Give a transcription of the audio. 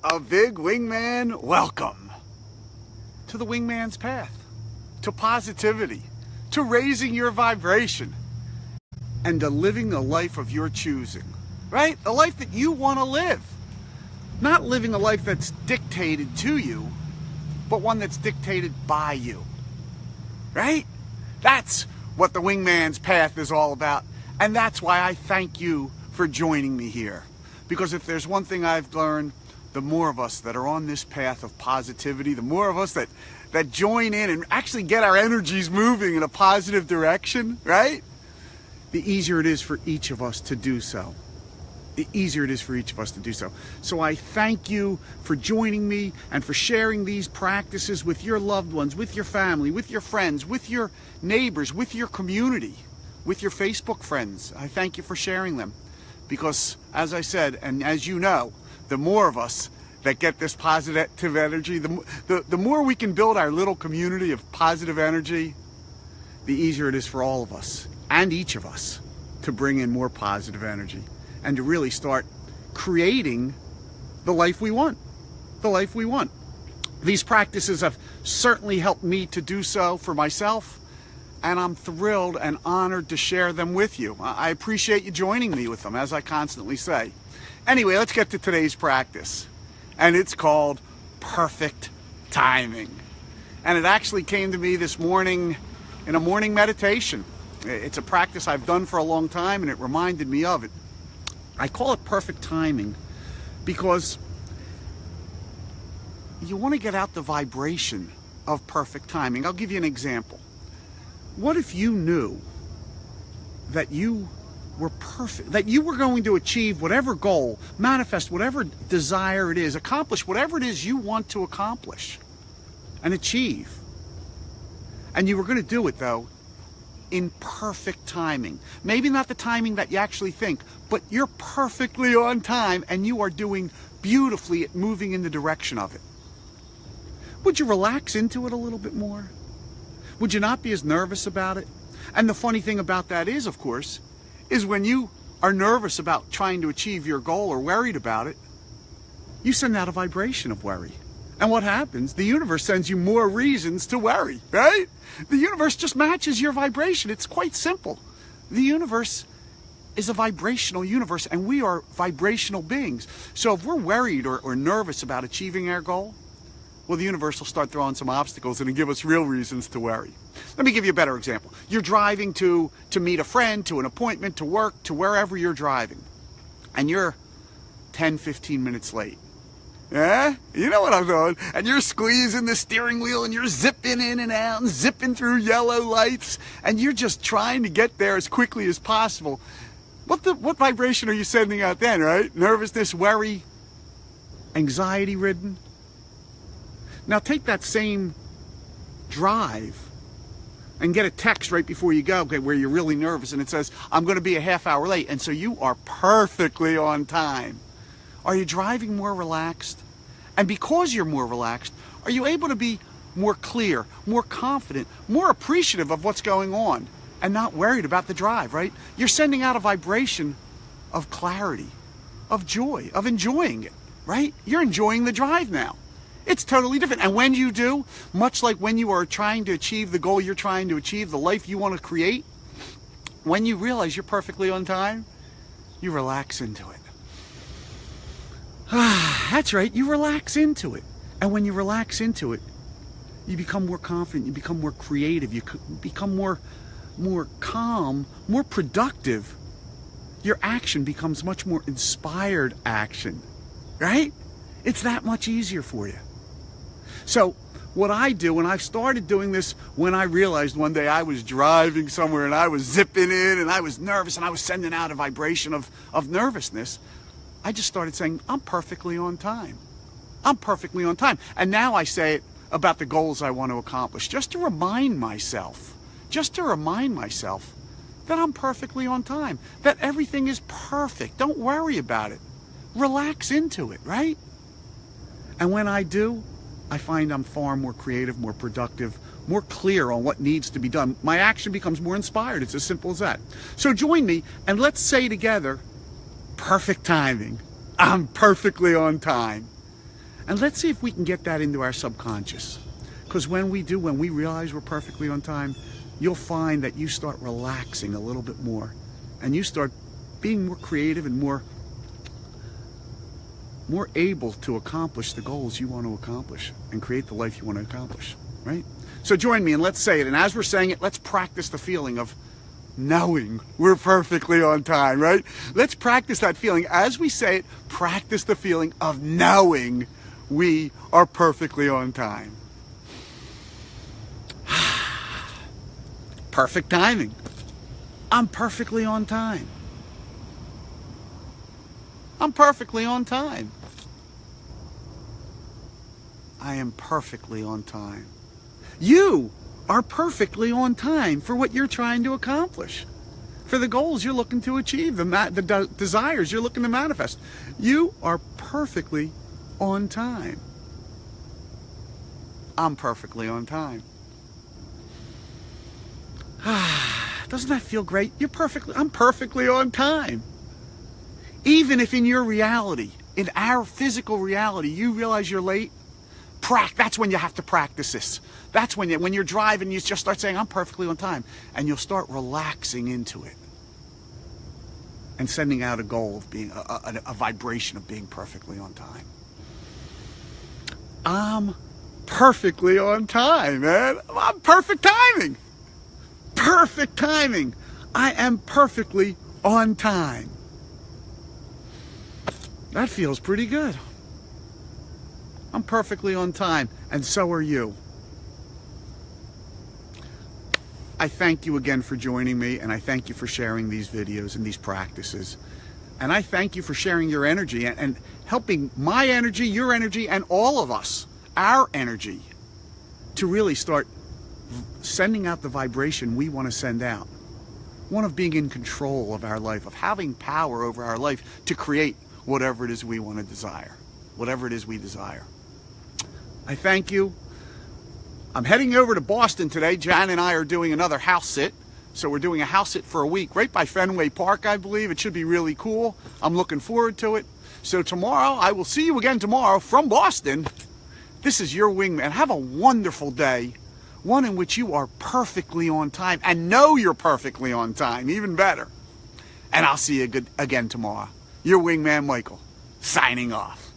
a big wingman welcome to the wingman's path, to positivity, to raising your vibration, and to living the life of your choosing, right? The life that you want to live. Not living a life that's dictated to you, but one that's dictated by you, right? That's what the wingman's path is all about. And that's why I thank you for joining me here. Because if there's one thing I've learned, the more of us that are on this path of positivity, the more of us that join in and actually get our energies moving in a positive direction, right? The easier it is for each of us to do so. The easier it is for each of us to do so. So I thank you for joining me and for sharing these practices with your loved ones, with your family, with your friends, with your neighbors, with your community, with your Facebook friends. I thank you for sharing them. Because, as I said, and as you know, the more of us that get this positive energy, the more we can build our little community of positive energy, the easier it is for all of us and each of us to bring in more positive energy and to really start creating the life we want, the life we want. These practices have certainly helped me to do so for myself, and I'm thrilled and honored to share them with you. I appreciate you joining me with them, as I constantly say. Anyway, let's get to today's practice. And it's called perfect timing. And it actually came to me this morning in a morning meditation. It's a practice I've done for a long time, and it reminded me of it. I call it perfect timing because you want to get out the vibration of perfect timing. I'll give you an example. What if you knew that you were perfect, that you were going to achieve whatever goal, manifest whatever desire it is, accomplish whatever it is you want to accomplish and achieve, and you were going to do it, though, in perfect timing? Maybe not the timing that you actually think, but you're perfectly on time and you are doing beautifully at moving in the direction of it. Would you relax into it a little bit more? Would you not be as nervous about it? And the funny thing about that is, of course, is when you are nervous about trying to achieve your goal or worried about it, you send out a vibration of worry. And what happens? The universe sends you more reasons to worry, right? The universe just matches your vibration. It's quite simple. The universe is a vibrational universe, and we are vibrational beings. So if we're worried or nervous about achieving our goal, well, the universe will start throwing some obstacles and give us real reasons to worry. Let me give you a better example. You're driving to meet a friend, to an appointment, to work, to wherever you're driving, and you're 10, 15 minutes late. Yeah? You know what I'm doing. And you're squeezing the steering wheel and you're zipping in and out and zipping through yellow lights, and you're just trying to get there as quickly as possible. What vibration are you sending out then, right? Nervousness, worry, anxiety-ridden. Now take that same drive and get a text right before you go, okay, where you're really nervous, and it says, I'm going to be a half hour late, and so you are perfectly on time. Are you driving more relaxed? And because you're more relaxed, are you able to be more clear, more confident, more appreciative of what's going on, and not worried about the drive, right? You're sending out a vibration of clarity, of joy, of enjoying it, right? You're enjoying the drive now. It's totally different. And when you do, much like when you are trying to achieve the goal you're trying to achieve, the life you want to create, when you realize you're perfectly on time, you relax into it. That's right, you relax into it. And when you relax into it, you become more confident, you become more creative, you become more calm, more productive. Your action becomes much more inspired action, right? It's that much easier for you. So what I do, and I've started doing this when I realized one day I was driving somewhere and I was zipping in and I was nervous and I was sending out a vibration of nervousness, I just started saying, I'm perfectly on time. I'm perfectly on time. And now I say it about the goals I want to accomplish, just to remind myself that I'm perfectly on time, that everything is perfect. Don't worry about it. Relax into it, right? And when I do, I find I'm far more creative, more productive, more clear on what needs to be done. My action becomes more inspired. It's as simple as that. So join me and let's say together, perfect timing. I'm perfectly on time. And let's see if we can get that into our subconscious. Because when we do, when we realize we're perfectly on time, you'll find that you start relaxing a little bit more. And you start being more creative and more able to accomplish the goals you want to accomplish and create the life you want to accomplish, right? So join me and let's say it. And as we're saying it, let's practice the feeling of knowing we're perfectly on time, right? Let's practice that feeling. As we say it, practice the feeling of knowing we are perfectly on time. Perfect timing. I'm perfectly on time. I'm perfectly on time. I am perfectly on time. You are perfectly on time for what you're trying to accomplish, for the goals you're looking to achieve, the desires you're looking to manifest. You are perfectly on time. I'm perfectly on time. Doesn't that feel great? I'm perfectly on time. Even if in your reality, in our physical reality, you realize you're late, that's when you have to practice this. That's when you're driving, you just start saying, I'm perfectly on time. And you'll start relaxing into it. And sending out a goal of being, a vibration of being perfectly on time. I'm perfectly on time, man. I'm perfect timing. Perfect timing. I am perfectly on time. That feels pretty good. I'm perfectly on time, and so are you. I thank you again for joining me, and I thank you for sharing these videos and these practices. And I thank you for sharing your energy and helping my energy, your energy, and all of us, our energy, to really start sending out the vibration we want to send out. One of being in control of our life, of having power over our life to create whatever it is we want to desire, whatever it is we desire. I thank you. I'm heading over to Boston today. Jan and I are doing another house sit. So we're doing a house sit for a week right by Fenway Park, I believe. It should be really cool. I'm looking forward to it. So tomorrow, I will see you again tomorrow from Boston. This is your wingman. Have a wonderful day. One in which you are perfectly on time and know you're perfectly on time, even better. And I'll see you again tomorrow. Your wingman, Michael, signing off.